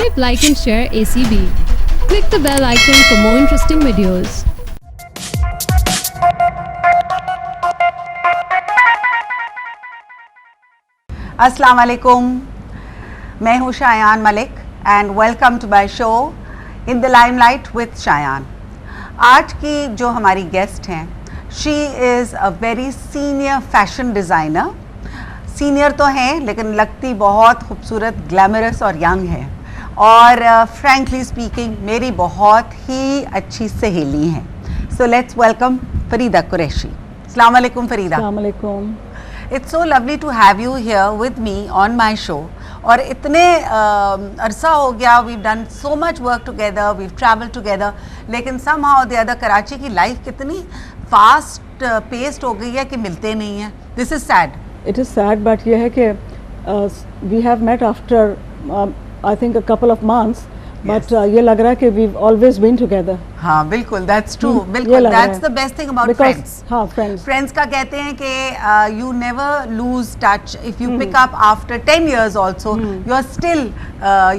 Subscribe, like and share ACB. Click the bell icon for more interesting videos. अस्सलाम वालेकुम, मैं हूँ Shayan Malik and welcome to my show in the limelight with Shayan. आज की जो हमारी गेस्ट हैं, she is a very senior fashion designer. Senior तो हैं लेकिन लगती बहुत खूबसूरत, ग्लैमरस और यंग है, और फ्रैंकली स्पीकिंग मेरी बहुत ही अच्छी सहेली हैं। So let's welcome Farida Qureshi. अस्सलाम वालेकुम फरीदा। अस्सलाम वालेकुम। It's so lovely to have you here with me on my show. और इतने अरसा हो गया, we've done so much work together, we've traveled together, लेकिन somehow or the other Karachi की लाइफ कितनी फास्ट पेस्ड हो गई है कि मिलते नहीं हैं। This is sad. It is sad, but ये है कि we have met after I think a couple of months, but ये लग रहा है कि we've always been together. हाँ बिल्कुल, that's true. ये बिल्कुल, लग रहा that's है। the best thing about Because friends. हाँ, friends. Friends का कहते हैं कि you never lose touch. If you pick up after 10 years also, you are still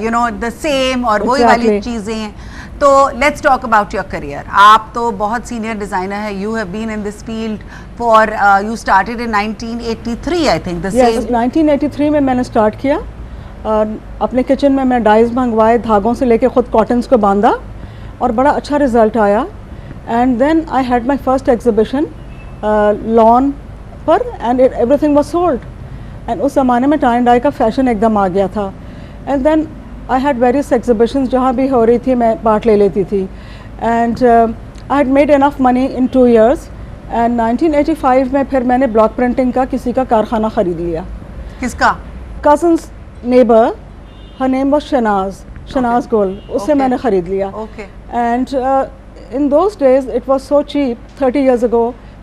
you know the same, और वही वाली Exactly. चीज़ें हैं। तो let's talk about your career. आप तो बहुत senior designer है. You have been in this field for you started in 1983, I think. The Yes, same. 1983 में मैंने स्टार्ट किया। अपने किचन में मैं डाइज मंगवाए, धागों से लेके खुद कॉटन्स को बांधा और बड़ा अच्छा रिजल्ट आया। And then I had my first exhibition lawn पर, and everything was sold. And उस ज़माने में टाई एंड डाई का फैशन एकदम आ गया था। And then I had various exhibitions, जहाँ भी हो रही थी मैं पार्ट ले लेती थी। And I had made enough money in 2 years। And 1985 में फिर मैंने ब्लॉक प्रिंटिंग का किसी का कारखाना ख़रीद लिया। किसका? Cousin's neighbour, her name was Shanaz Gol, उससे Okay. मैंने ख़रीद लिया। Okay. And in those days it was so cheap. 30 years ago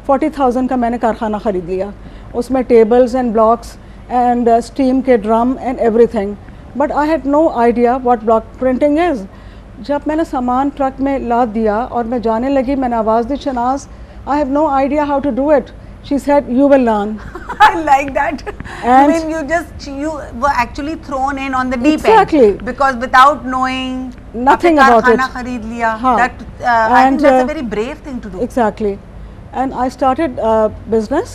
40,000 का मैंने कारखाना ख़रीद लिया। उसमें tables and blocks and steam के drum and everything, but I had no idea what block printing is. जब मैंने सामान ट्रक में लाद दिया और मैं जाने लगी, मैंने आवाज़ दी, Shanaz, I have no idea how to do it. She said, you will learn. I like that. I And- mean, you were actually thrown in on the deep Exactly. end because without knowing Nothing आपने about कारखाना it. खरीद लिया. हाँ. That I And, think that's a very brave thing to do. Exactly. And I started business,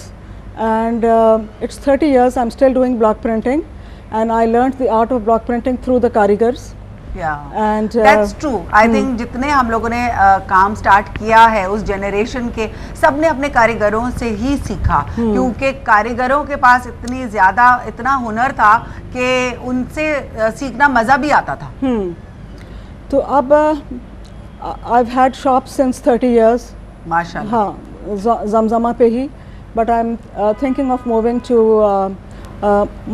and it's 30 years I'm still doing block printing, and I learned the art of block printing through the karigars. Yeah. And That's true. I think जितने हम लोगों ने काम start किया है उस generation के, सब ने अपने कारीगरों से ही सीखा, क्योंकि कारीगरों के पास इतना हुनर था कि उनसे सीखना मज़ा भी आता था। तो अब I've had shops since 30 years. माशाल्लाह। हाँ, जमजमा पे ही, but I am thinking of moving to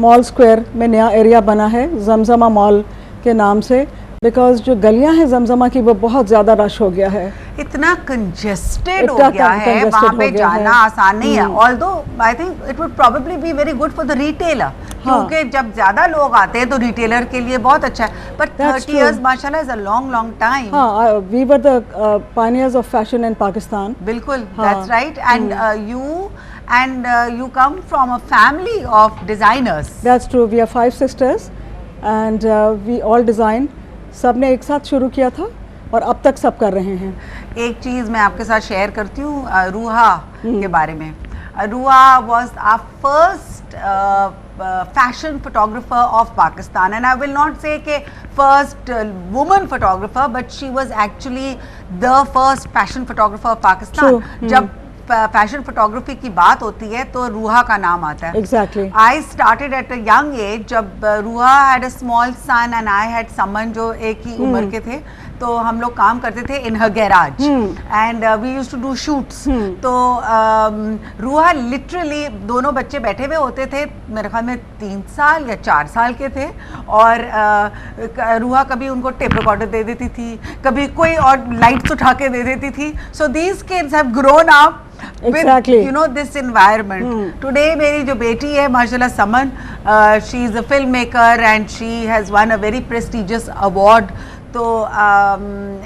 Mall Square में नया एरिया बना है जमजमा मॉल के नाम से, बिकॉज जो गलियां हैं जमजमा की वो बहुत ज़्यादा रश हो गया है। इतना कंजेस्टेड हो इतना गया है, congested वहाँ हो पे गया जाना है। आसान नहीं है। Although I think it would probably be very good for the retailer, क्योंकि जब ज़्यादा लोग आते हैं तो रिटेलर के लिए बहुत अच्छा है। बट 30 years माशाल्लाह इज अ लॉन्ग टाइम। हाँ, we were the pioneers of fashion in Pakistan. बिल्कुल, हाँ। That's right. And you come from a family of designers. That's true. We are 5 sisters, and we all design. सब ने एक साथ शुरू किया था और अब तक सब कर रहे हैं। एक चीज़ मैं आपके साथ शेयर करती हूँ रूहा के बारे में। रूहा was our first fashion photographer of Pakistan, and I will not say कि first woman photographer, but she was actually the first fashion photographer of Pakistan. जब फैशन फोटोग्राफी की बात होती है तो रूहा का नाम आता है। Exactly. I started at a young age, जब रूहा had a small son and I had someone जो एक ही उम्र के थे, तो हम लोग काम करते थे in her garage and we used to do shoots. तो रूहा लिटरली, दोनों बच्चे बैठे हुए होते थे, मेरे ख्याल में 3 साल या 4 साल के थे, और रूहा कभी उनको टेप रिकॉर्डर दे देती थी, कभी कोई और लाइट्स उठा के दे देती थी। So these kids have grown up Exactly. with, you know, this environment. Today मेरी जो बेटी है माशाल्लाह समन, she is a filmmaker and she has won a very prestigious award. तो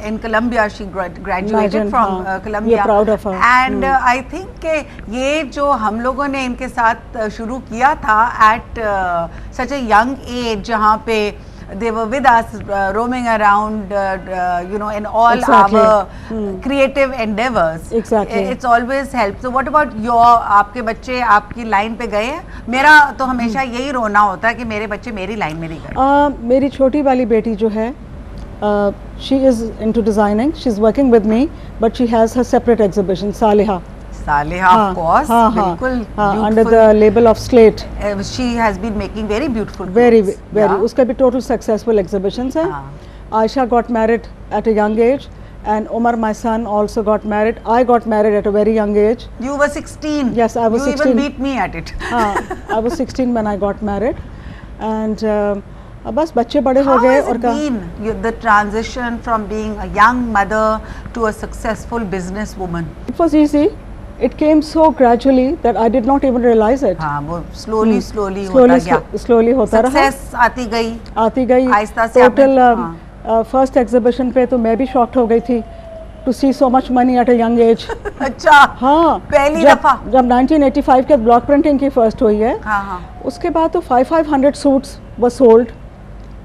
in Columbia she graduated Imagine, from हाँ, Columbia. we are proud of her. And I think कि ये जो हम लोगों ने इनके साथ शुरू किया था at such a young age, जहाँ पे they were with us, roaming around, in all Exactly. our creative endeavors. Exactly. It's always helped. So what about आपके बच्चे आपकी लाइन पे गए हैं? मेरा तो हमेशा यही रोना होता है कि मेरे बच्चे मेरी लाइन में नहीं गए. मेरी छोटी वाली बेटी जो है, she is into designing. She's working with me, but she has her separate exhibition, Saliha. Saliha, of course, बिल्कुल under the label of Slate. She has been making very beautiful Very, clothes. very. Yeah. उसका भी total successful exhibitions हैं. Aisha got married at a young age, and Omar, my son, also got married. I got married at a very young age. You were 16. Yes, I was 16. You even beat me at it. I was 16 when I got married, and बस बच्चे बड़े हो How गए has और it been, the transition from being a young mother to a successful businesswoman? It was easy. It came so gradually that I did not even realize it. हाँ, वो slowly होता गया. Slowly होता रहा. Success आती गई. आहिस्ता से Total आपने, first exhibition पे तो मैं भी shocked हो गई थी to see so much money at a young age. अच्छा. हाँ. पहली दफा. जब 1985 के block printing की first हुई है. हाँ. उसके बाद तो 500 suits were sold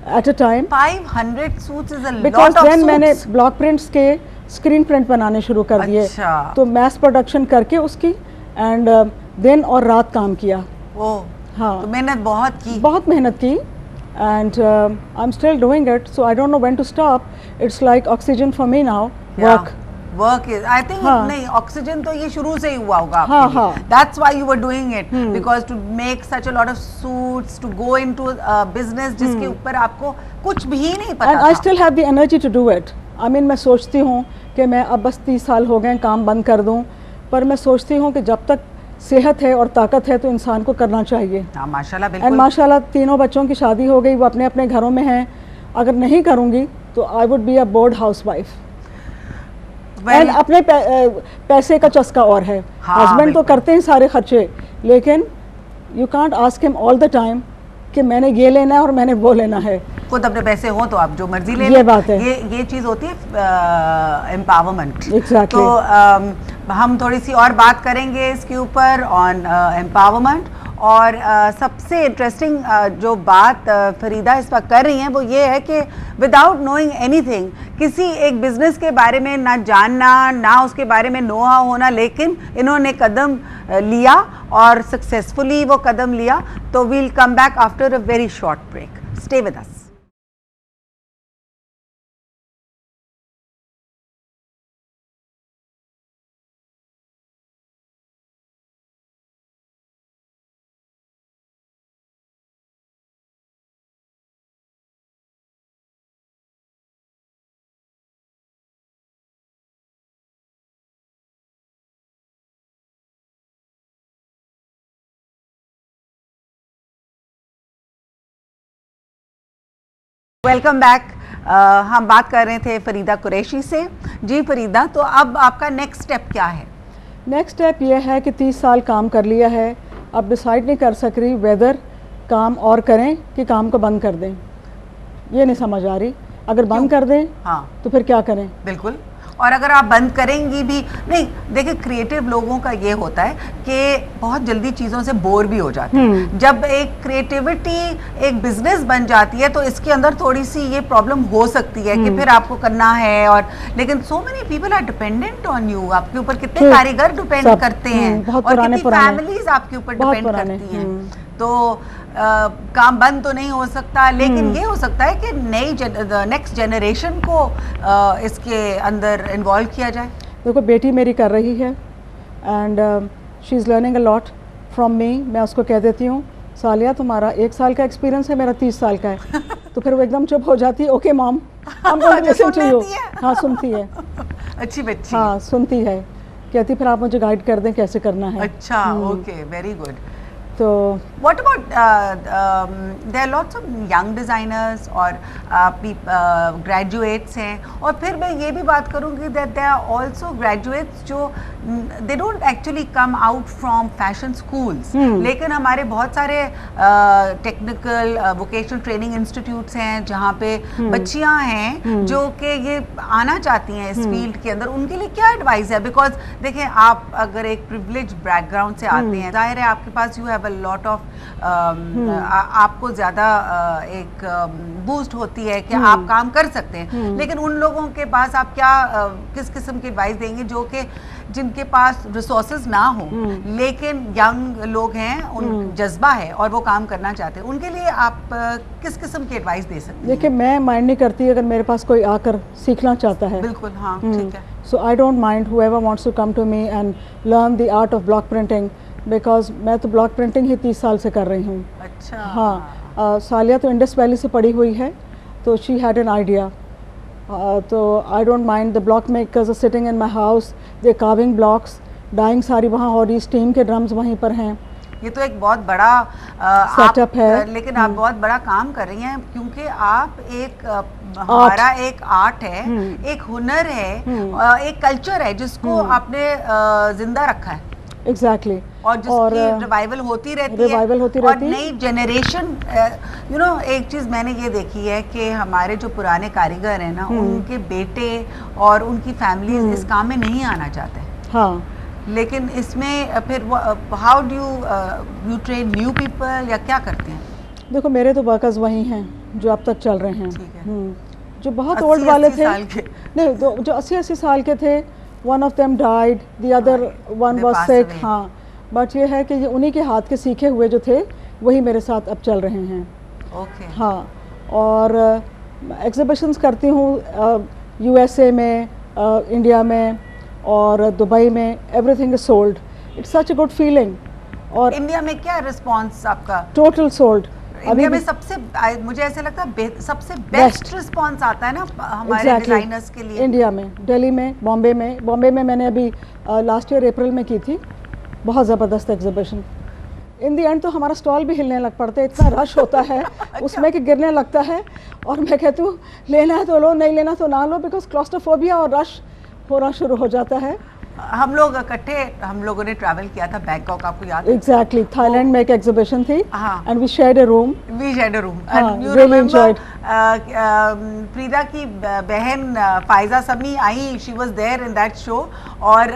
at a time. 500 suits is a Because lot of then suits. मैंने block prints के स्क्रीन प्रिंट बनाने शुरू कर दिए. अच्छा. तो मैस प्रोडक्शन करके उसकी एंड दिन और रात काम किया. ओह. हाँ. तो मेहनत बहुत मेहनत की and I am still doing it, so I don't know when to stop. It's like oxygen for me now. Work is, I think, नहीं, ऑक्सीजन तो ये शुरू से ही हुआ होगा. हाँ. That's why you were doing it, because to make such a lot of suits, to go into a business जिसके ऊपर आपको कुछ भी नहीं पता and I still have the energy to do it. I mean मैं सोचती हूँ कि मैं अब बस 30 साल हो गए काम बंद कर दूँ, पर मैं सोचती हूँ कि जब तक सेहत है और ताकत है तो इंसान को करना चाहिए. माशाल्लाह, बिल्कुल. एंड माशाल्लाह तीनों बच्चों की शादी हो गई, वो अपने अपने घरों में हैं. अगर नहीं करूँगी तो I would be a board house wife. And अपने पैसे का चस्का और है. हस्बैंड तो करते हैं सारे खर्चे, लेकिन you can't ask him all the time कि मैंने ये लेना है और मैंने वो लेना है. खुद अपने पैसे हो तो आप जो मर्जी ले. ये बात है. ये चीज़ होती है एम्पावरमेंट. Exactly. तो हम थोड़ी सी और बात करेंगे इसके ऊपर ऑन एम्पावरमेंट. और सबसे इंटरेस्टिंग जो बात फरीदा इस वक्त कर रही हैं वो ये है कि विदाउट नोइंग एनीथिंग, किसी एक बिजनेस के बारे में ना जानना, ना उसके बारे में नो हाउ होना, लेकिन इन्होंने कदम लिया और सक्सेसफुली वो कदम लिया. तो we'll come back after a very short break. Stay with us. Welcome back. हम बात कर रहे थे फरीदा कुरैशी से. जी फरीदा, तो अब आपका नेक्स्ट स्टेप क्या है? नेक्स्ट स्टेप ये है कि 30 साल काम कर लिया है, अब डिसाइड नहीं कर सक रही वेदर काम और करें कि काम को बंद कर दें. ये नहीं समझ आ रही. अगर बंद कर दें हाँ तो फिर क्या करें? बिल्कुल. और अगर आप बंद करेंगी भी नहीं, देखिए क्रिएटिव लोगों का ये होता है कि बहुत जल्दी चीज़ों से बोर भी हो जाते हैं. जब एक क्रिएटिविटी एक बिजनेस बन जाती है तो इसके अंदर थोड़ी सी ये प्रॉब्लम हो सकती है कि फिर आपको करना है. और लेकिन so many people are dependent on you. आपके ऊपर कितने कारीगर डिपेंड करते हैं और कितनी फैमिलीज आपके ऊपर डिपेंड करती हैं. तो काम बंद तो नहीं हो सकता, लेकिन ये हो सकता है कि नेक्स्ट जनरेशन को इसके अंदर इन्वॉल्व किया जाए. देखो बेटी मेरी कर रही है and she is learning a lot from me. मैं उसको कह देती हूँ सालिया तुम्हारा 1 साल का एक्सपीरियंस है, मेरा 30 साल का है. तो फिर वो एकदम चुप हो जाती है. ओके मॉम, हम लिसन टू यू. हाँ सुनती है. अच्छी बच्ची. हाँ सुनती है. कहती फिर आप मुझे गाइड कर दें कैसे करना है. अच्छा, ओके, वेरी गुड. तो what about there are lots of young designers और graduates हैं. और फिर मैं ये भी बात करूँगी that there are also graduates जो they don't actually come out from fashion schools, लेकिन हमारे बहुत सारे टेक्निकल वोकेशनल ट्रेनिंग इंस्टीट्यूट्स हैं जहाँ पे बच्चियाँ हैं जो कि ये आना चाहती हैं इस फील्ड के अंदर. उनके लिए क्या एडवाइस है? बिकॉज देखें, आप अगर एक प्रिविलेज बैकग्राउंड से आते हैं, जाहिर है आपके पास you have a lot of आपको ज़्यादा एक बूस्ट होती है कि आप काम कर सकते हैं, लेकिन उन लोगों के पास आप क्या किस किस्म की एडवाइस देंगे जो कि जिनके पास रिसोर्सेज ना हो लेकिन यंग लोग हैं, उन जज्बा है और वो काम करना चाहते हैं, उनके लिए आप किस किस्म की एडवाइस दे सकते हैं? देखिए, मैं माइंड नहीं करती अगर मेरे पास कोई आकर सीखना चाहता है। बिल्कुल, हाँ, ठीक है। So I don't mind whoever wants to come to me and learn the art of block printing, because मैं तो ब्लॉक प्रिंटिंग ही 30 साल से कर रही हूँ। अच्छा। हाँ, सालिया तो इंडस वैली से पढ़ी हुई है, तो शी हैड एन आइडिया। तो I don't mind, the block makers are sitting in my house, they carving blocks, dyeing sari वहाँ हो रही, स्टीम के ड्रम्स वहीं पर हैं। ये तो एक बहुत बड़ा सेटअप है, लेकिन आप बहुत बड़ा काम कर रही हैं, क्योंकि आप एक हमारा एक आर्ट है, एक हुनर है, एक कल्चर है जिसको आपने जिंदा रखा है। एग्जैक्टली। और जिसकी रिवाइवल होती रहती है और नई जनरेशन, यू नो, एक चीज़ मैंने ये देखी है कि हमारे जो पुराने कारीगर हैं ना, उनके बेटे और उनकी फैमिली इस काम में नहीं आना चाहते। हाँ, लेकिन इसमें फिर how do you train new people, या क्या करते हैं? देखो, मेरे तो वर्कर्स वही हैं जो अब तक चल रहे हैं। ठीक है। जो बहुत ओल्ड वाले थे, नहीं, जो 80 साल के थे, one of them died, the other one was sick. हाँ, बट ये है कि ये उन्हीं के हाथ के सीखे हुए जो थे वही मेरे साथ अब चल रहे हैं। ओके। हाँ, और एग्जिबिशंस करती हूँ USA में, इंडिया में और दुबई में। Everything is sold, it's such a good feeling. और इंडिया में क्या रिस्पांस आपका? Total sold. इंडिया में सबसे, मुझे ऐसा लगता है सबसे बेस्ट रिस्पांस आता है ना हमारे डिजाइनर्स के लिए। इंडिया में, दिल्ली में, बॉम्बे में मैंने अभी लास्ट ईयर अप्रैल में की थी, बहुत ज़बरदस्त एग्जीबिशन। इन दी एंड तो हमारा स्टॉल भी हिलने लग पड़ते, इतना रश होता है उसमें कि गिरने लगता है। और मैं कहती हूँ लेना है तो लो, नहीं लेना तो ना लो, बिकॉज क्लॉस्ट्रोफोबिया और रश होना शुरू हो जाता है। हम लोग इकट्ठे, हम लोगों ने ट्रैवल किया था बैंकॉक, आपको याद है? एग्जैक्टली, थाईलैंड में एक एग्जीबिशन थी, and we shared a room. And you remember प्रीदा की बहन फायजा समी आई, she was there in that show, और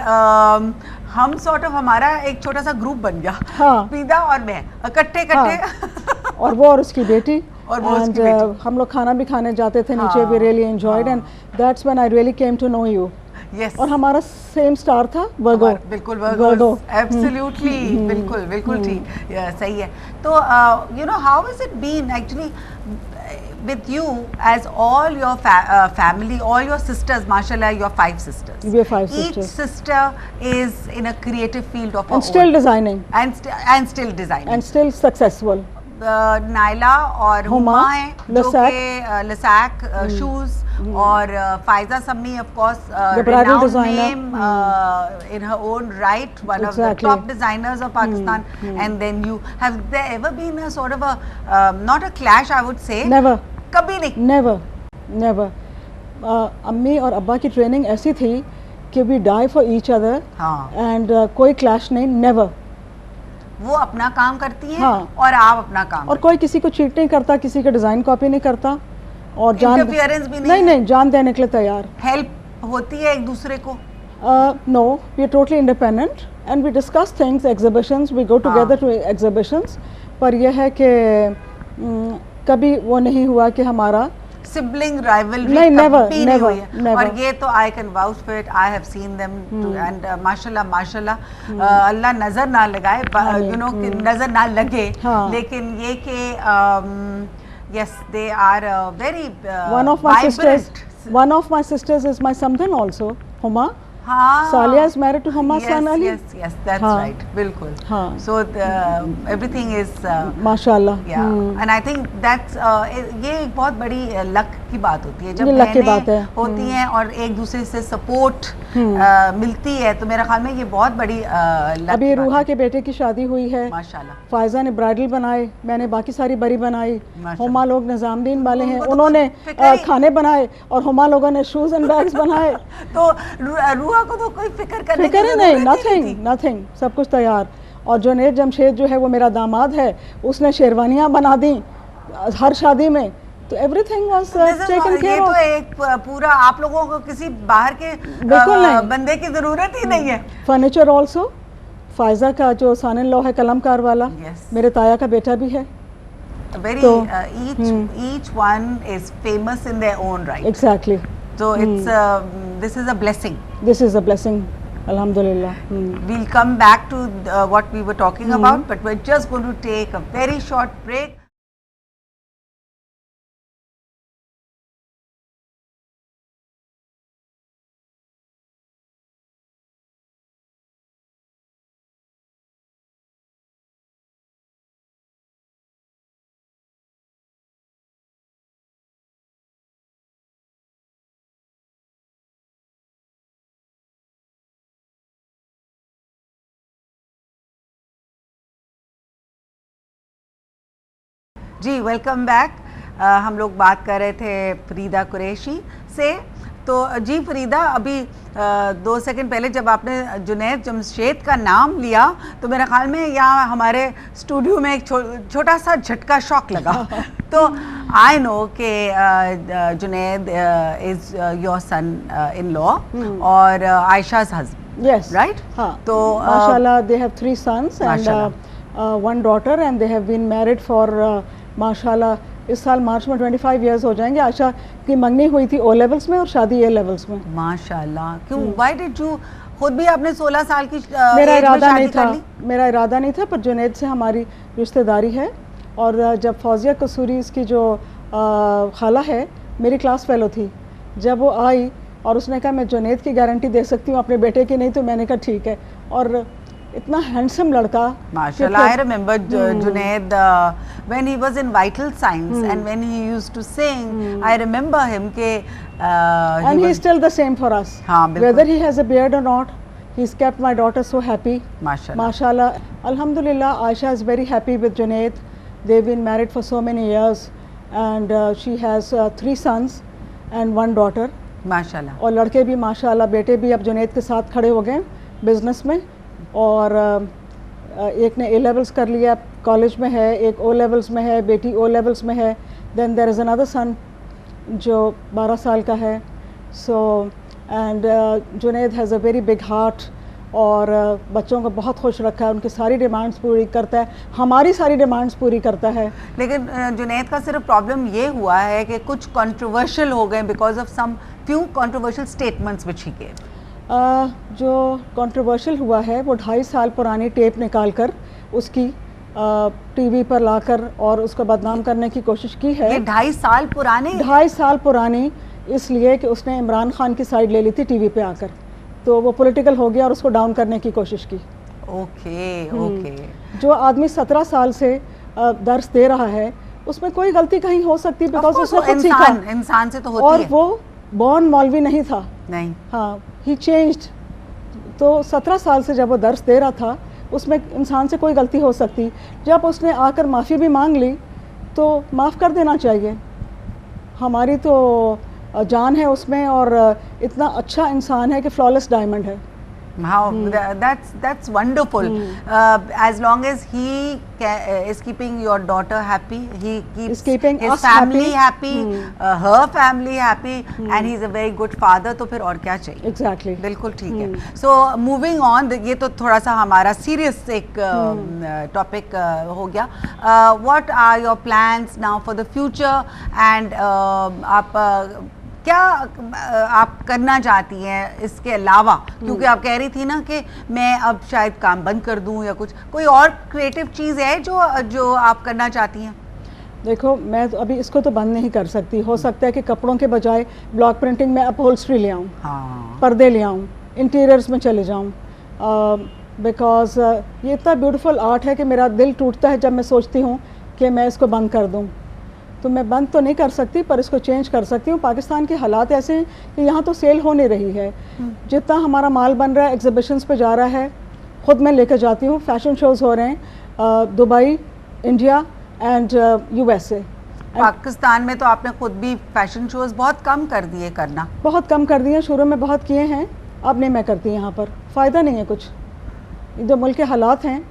हम सॉर्ट ऑफ हमारा एक छोटा सा ग्रुप बन गया। हाँ, प्रीदा और मैं इकट्ठे हाँ, और वो और उसकी बेटी, और वो उसकी बेटी। हम लोग खाना भी खाने जाते थे नीचे। We really enjoyed, and that's when I really came to know you. Yes. और हमारा सेम स्टार था, वर्गो। बिल्कुल, वर्गो, एब्सोल्युटली, बिल्कुल ठीक, सही है। तो you know, how is it been actually with you as all your family, all your sisters, mashallah, your 5 sisters. We are 5 sisters. Each sister is in a creative field of her and still own. designing. And still designing. And still successful. Naila और हुमा हैं जो कि लसैक shoes, और Faiza Sami of course renowned name in her own right, one of the top designers of Pakistan. And then you, have there ever been a sort of a not a clash, I would say? Never. कभी नहीं? Never. अम्मी और अब्बा की training ऐसी थी कि we die for each other. and कोई क्लैश नहीं, never. वो अपना काम करती हैं, हाँ, और आप अपना काम, और कोई किसी को चीट नहीं करता, किसी का डिज़ाइन कॉपी नहीं करता, और इंटरफियरेंस भी नहीं, जान देने के लिए तैयार। हेल्प होती है एक दूसरे को? No, we are totally independent and we discuss things, exhibitions, we go together to exhibitions. पर यह है कि कभी वो नहीं हुआ कि हमारा सिबलिंग राइवलरी नहीं, हुई है। और ये तो I can vouch for it, I have seen them, and माशाल्लाह अल्लाह नजर ना लगाए, यू नो, कि नजर ना लगे। लेकिन ये कि yes, they are very one of my sisters is my samdhan also, Huma. हाँ, Salia is married to Huma's son Ali. Yes, that's right, बिल्कुल। हाँ, so everything is माशाल्लाह, and I think that's ये एक बहुत बड़ी लक की बात होती है जब बहनें होती हैं और एक दूसरे से सपोर्ट मिलती है, तो मेरे ख्याल में ये बहुत बड़ी लक। अभी रूहा के बेटे की शादी हुई है, माशाल्लाह। फायजा ने ब्राइडल बनाए, मैंने बाकी सारी बरी बनाई। हुमा लोग निजामुद्दीन वाले हैं, उन्होंने खाने बनाए, और हुमा लोगों ने शूज एंड बैग्स बनाए। तो रूहा को तो कोई फिक्र करने की जरूरत नहीं, नथिंग, सब कुछ तैयार। और जुनैद जमशेद जो है वो मेरा दामाद है, उसने शेरवानियाँ बना दी हर शादी में, तो everything was taken care of. ये तो एक पूरा, आप लोगों को किसी बाहर के बंदे की जरूरत ही नहीं है। फर्नीचर ऑल्सो, फायजा का जो सन इन लॉ है कलमकार वाला, Yes. मेरे ताया का बेटा भी है। very तो- each one is famous in their own right. Exactly, So it's this is a blessing. This is a blessing, अल्हम्दुलिल्लाह। We'll come back to what we were talking about, but we're just going to take a very short break. जी welcome back. हम लोग बात कर रहे थे फरीदा कुरैशी से। तो जी फरीदा, अभी 2 सेकंड पहले जब आपने जुनैद जमशेद का नाम लिया तो मेरे ख्याल में यहाँ हमारे स्टूडियो में एक छोटा सा झटका शॉक लगा। तो आई नो कि Junaid is your son in law और आयशा's husband, Yes. right? हाँ, तो माशाल्लाह they have 3 sons and माशाल्लाह। 1 daughter and they have been married for माशाल्लाह इस साल मार्च में 25 years हो जाएंगे। आयशा की मंगनी हुई थी O levels में और शादी A levels में। माशाल्लाह। क्यों, व्हाई डिड यू, खुद भी आपने 16 साल की मेरा एज में इरादा शादी नहीं था, कर ली? मेरा इरादा नहीं था, पर जुनैद से हमारी रिश्तेदारी है। और जब फौजिया कसूरी इसकी जो खाला है मेरी क्लास फेलो थी, जब वो आई और उसने कहा मैं जुनैद की गारंटी दे सकती हूँ अपने बेटे की नहीं, तो मैंने कहा ठीक है। और इतना हैंडसम लड़का माशाल्लाह। I remember Junaid when he was in vital signs and when he used to sing, I remember him के and he is still the same for us. हाँ, बिल्कुल। Whether he has a beard or not, he's kept my daughter so happy. माशाल्लाह। Mashallah, Alhamdulillah, Aisha is very happy with Junaid. They've been married for so many years and she has 3 sons and 1 daughter. माशाल्लाह। और लड़के भी माशाल्लाह, बेटे भी अब जुनैद के साथ खड़े हो गए बिजनेस में। और एक ने A levels कर लिया, कॉलेज में है, एक O levels में है, बेटी O levels में है। देन देयर इज़ अनदर सन जो 12 साल का है। So and Junaid has a very big heart और बच्चों को बहुत खुश रखा है, उनकी सारी डिमांड्स पूरी करता है, हमारी सारी डिमांड्स पूरी करता है। लेकिन जुनैद का सिर्फ प्रॉब्लम ये हुआ है कि कुछ कंट्रोवर्शियल हो गए because of some few controversial statements which he gave. जो कंट्रोवर्शियल हुआ है वो 2.5 साल पुरानी टेप निकाल कर उसकी टीवी पर लाकर और उसको बदनाम करने की कोशिश की है। ये 2.5 साल पुराने 2.5 साल पुरानी, इसलिए कि उसने इमरान खान की साइड ले ली थी टीवी पे आकर, तो वो पॉलिटिकल हो गया और उसको डाउन करने की कोशिश की। Okay okay. जो आदमी 17 साल से दर्स दे रहा है उसमें कोई गलती कहीं हो सकती है, बिकॉज उसने खुद सीखा। इंसान से तो होती और है। वो बॉर्न मौलवी नहीं था। नहीं। हाँ, ही चेंज्ड। तो 17 साल से जब वो दर्स दे रहा था उसमें इंसान से कोई गलती हो सकती, जब उसने आकर माफ़ी भी मांग ली तो माफ़ कर देना चाहिए। हमारी तो जान है उसमें और इतना अच्छा इंसान है कि फ्लॉलेस डायमंड है। How that's wonderful. As long as he is keeping your daughter happy, he keeps keeping his us family happy. happy, her family happy, and he's a very good father. तो फिर और क्या चाहिए? Exactly. बिल्कुल ठीक है। So moving on, ये तो थोड़ा सा हमारा serious एक topic हो गया। What are your plans now for the future? And आप क्या आप करना चाहती हैं इसके अलावा, क्योंकि आप कह रही थी ना कि मैं अब शायद काम बंद कर दूं या कुछ, कोई और क्रिएटिव चीज़ है जो आप करना चाहती हैं? देखो, मैं तो अभी इसको तो बंद नहीं कर सकती। हो सकता है कि कपड़ों के बजाय ब्लॉक प्रिंटिंग में अपहोल्स्ट्री ले आऊँ, हाँ, पर्दे ले आऊँ, इंटीरियर्स में चले जाऊँ, बिकॉज ये इतना ब्यूटीफुल आर्ट है कि मेरा दिल टूटता है जब मैं सोचती हूँ कि मैं इसको बंद कर दूँ। तो मैं बंद तो नहीं कर सकती, पर इसको चेंज कर सकती हूँ। पाकिस्तान के हालात ऐसे हैं कि यहाँ तो सेल हो नहीं रही है। जितना हमारा माल बन रहा है एग्जिबिशंस पे जा रहा है, ख़ुद मैं लेकर जाती हूँ। फैशन शोज़ हो रहे हैं Dubai, India and USA। Pakistan में तो आपने खुद भी फैशन शोज़ बहुत कम कर दिए करना। बहुत कम कर दिए, शुरू में बहुत किए हैं, अब नहीं मैं करती यहाँ पर, फ़ायदा नहीं है कुछ। जो मुल्क के हालात हैं,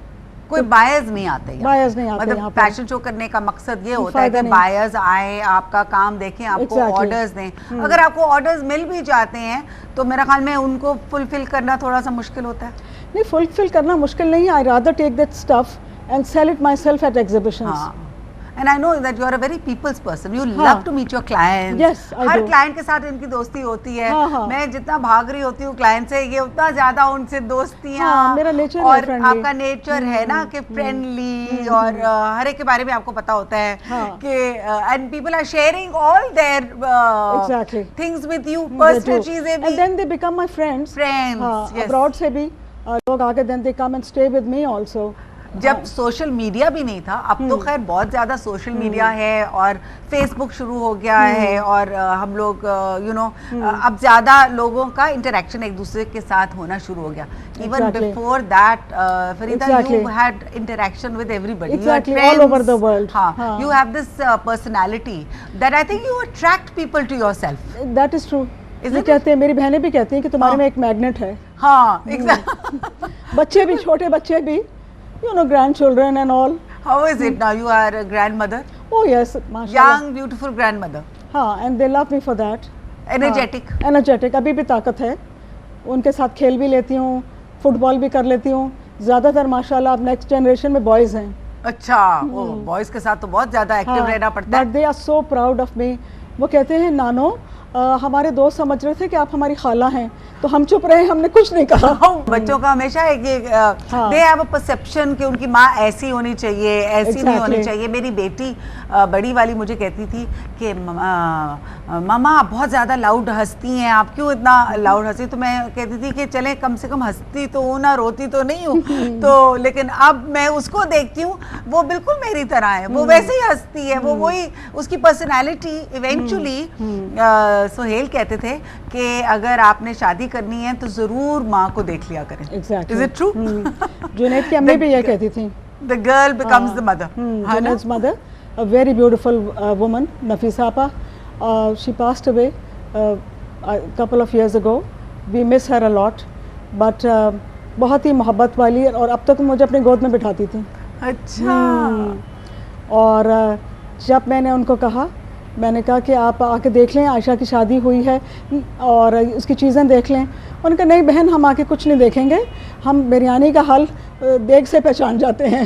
कोई बायर्स नहीं आते, बायर्स नहीं आते यहाँ मतलब पर। फैशन शो करने का मकसद ये होता है कि बायर्स आए, आपका काम देखें, आपको ऑर्डर्स दें। अगर आपको ऑर्डर्स मिल भी जाते हैं तो मेरा ख्याल में उनको फुलफिल करना थोड़ा सा मुश्किल होता है। नहीं, फुलफिल करना मुश्किल नहीं है. I rather take that stuff and sell it myself at exhibitions. And I know that you are a very people's person. You love to meet your clients. Yes, I her do. client के साथ इनकी दोस्ती होती है. हाँ, हाँ. मैं जितना भाग रही होती हूँ client से, ये उतना ज़्यादा उनसे दोस्तियाँ. हाँ, मेरा nature है और friendly. आपका नेचर है ना कि फ्रेंडली और हर एक के बारे में आपको पता होता है हाँ. कि and people are sharing all their Exactly. things with you, They personal do. चीज़ें And भी. then they become my friends. Friends, हाँ, yes. abroad से भी लोग आके then they come and stay with me also. जब सोशल मीडिया भी नहीं था, अब तो खैर बहुत ज़्यादा सोशल मीडिया है और फेसबुक शुरू हो गया है और हम लोग अब ज़्यादा लोगों का इंटरेक्शन एक दूसरे के साथ होना शुरू हो गया. Even before that Farida, you had interaction with everybody. Exactly, all over the world. हाँ, you have this personality that I think you attract people to yourself. That is true. Isn't ये it? कहते हैं, मेरी बहनें भी कहती हैं कि तुम्हारे में एक मैग्नेट है. हाँ, exactly. बच्चे भी, छोटे बच्चे भी, grandchildren and all. How is it now? You are a grandmother, Oh yes, mashallah. young, beautiful grandmother, हाँ, and they love me for that. energetic. Energetic, अभी भी ताकत है. उनके साथ खेल भी लेती हूँ, फुटबॉल भी कर लेती हूँ. ज़्यादातर माशाल्लाह अब नेक्स्ट जनरेशन में बॉयज़ हैं. अच्छा, वो बॉयज के साथ तो बहुत ज्यादा एक्टिव रहना पड़ता है. But they are so proud of me. वो कहते हैं नानो, हमारे दोस्त समझ रहे थे कि आप हमारी खाला हैं, तो हम चुप रहे, हमने कुछ नहीं कहा. बच्चों का हमेशा एक दे हैव अ परसेप्शन कि उनकी माँ ऐसी होनी चाहिए, ऐसी नहीं होनी चाहिए. मेरी बेटी बड़ी वाली मुझे कहती थी कि मामा आप बहुत ज़्यादा लाउड हंसती हैं, आप क्यों इतना लाउड हंसी. तो मैं कहती थी कि चले कम से कम हंसती तो हूँ ना, रोती तो नहीं हूँ. तो लेकिन अब मैं उसको देखती हूँ, वो बिल्कुल मेरी तरह है, वो वैसे ही हंसती है, वो वही उसकी पर्सनैलिटी. इवेंचुअली सोहेल कहते थे कि अगर आपने शादी करनी है तो ज़रूर माँ को देख लिया करें. Exactly. Is it true? Junaid की अम्मी भी ये कहती थी. The girl becomes the mother. Junaid's mother, a very beautiful woman, Nafisa Appa. She passed away a couple of years ago. We miss her a lot. But बहुत ही मोहब्बत वाली, और अब तक मुझे अपनी गोद में बिठाती थी. अच्छा. और जब मैंने उनको कहा, मैंने कहा कि आप आके देख लें, आयशा की शादी हुई है और उसकी चीज़ें देख लें. उन्होंने कहा नहीं बहन, हम आके कुछ नहीं देखेंगे, हम बिरयानी का हल देख से पहचान जाते हैं,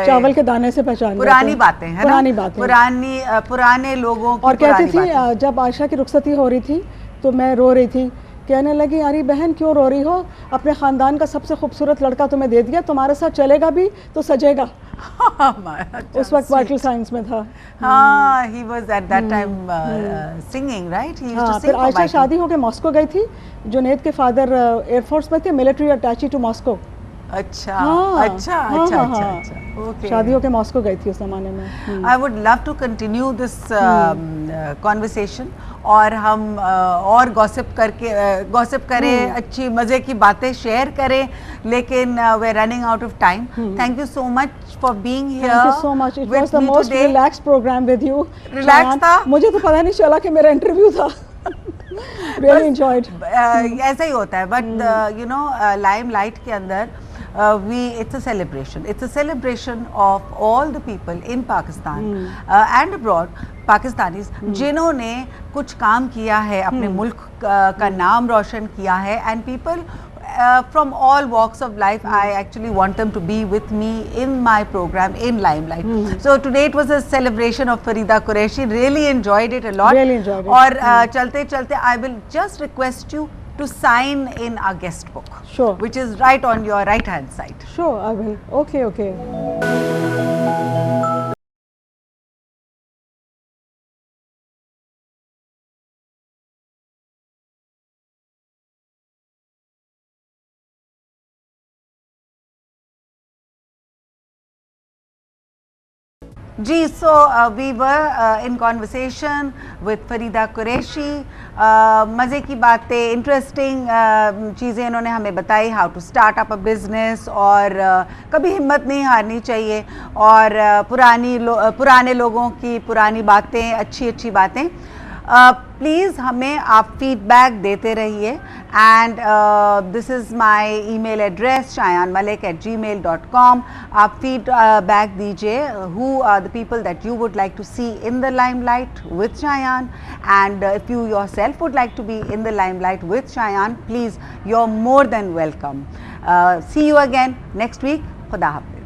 चावल के दाने से पहचान जाते हैं. पुरानी बातें हैं, पुरानी बातें, पुराने लोगों की. और कहती थी जब आयशा की रुखसती हो रही थी तो मैं रो रही थी. कहने लगी अरे बहन क्यों रो रही हो, अपने ख़ानदान का सबसे खूबसूरत लड़का तुम्हें दे दिया, तुम्हारे साथ चलेगा भी तो सजेगा. उस वक्त वाइटल साइंस में था. हाँ, he was at that time singing, right? He used to sing. फिर आयशा शादी होके मॉस्को गई थी. जुनैद के फादर एयरफोर्स में थे, मिलिट्री अटैची टू मॉस्को. अच्छा, हाँ, अच्छा, हाँ, अच्छा, हाँ, अच्छा, okay. शादी होके मॉस्को गई थी उस ज़माने में. I would love to continue this conversation और हम और गॉसिप करें, अच्छी मज़े की बातें शेयर करें, लेकिन we're running out of time. Thank you so much for being here. Thank you so much. It was the most relaxed program with you. Relaxed था? मुझे तो पता नहीं चला कि मेरा इंटरव्यू था. Really enjoyed. ऐसा ही होता है, but limelight के अंदर it's a celebration. It's a celebration of all the people in Pakistan and abroad, Pakistanis जिन्होंने कुछ काम किया है, अपने मुल्क का नाम रोशन किया है, and people from all walks of life. I actually want them to be with me in my program in Limelight. So today it was a celebration of Farida Qureshi. Really enjoyed it a lot. Really enjoyed it. और चलते चलते I will just request you to sign in our guest book. Sure. Which is right on your right hand side. Sure, I will. Okay, okay. Ji, so we were in conversation with Farida Qureshi. मज़े की बातें, interesting चीज़ें इन्होंने हमें बताई, how to start up a business, और कभी हिम्मत नहीं हारनी चाहिए, और पुराने लोगों की पुरानी बातें, अच्छी बातें. प्लीज़ हमें आप फीडबैक देते रहिए, and this is my email address shayanmalik@gmail.com. आप फीडबैक दीजिए, who are the people that you would like to see in the limelight with Shayan, and if you yourself would like to be in the limelight with Shayan, please, you're more than welcome. See you again next week. खुदा हाफिज़.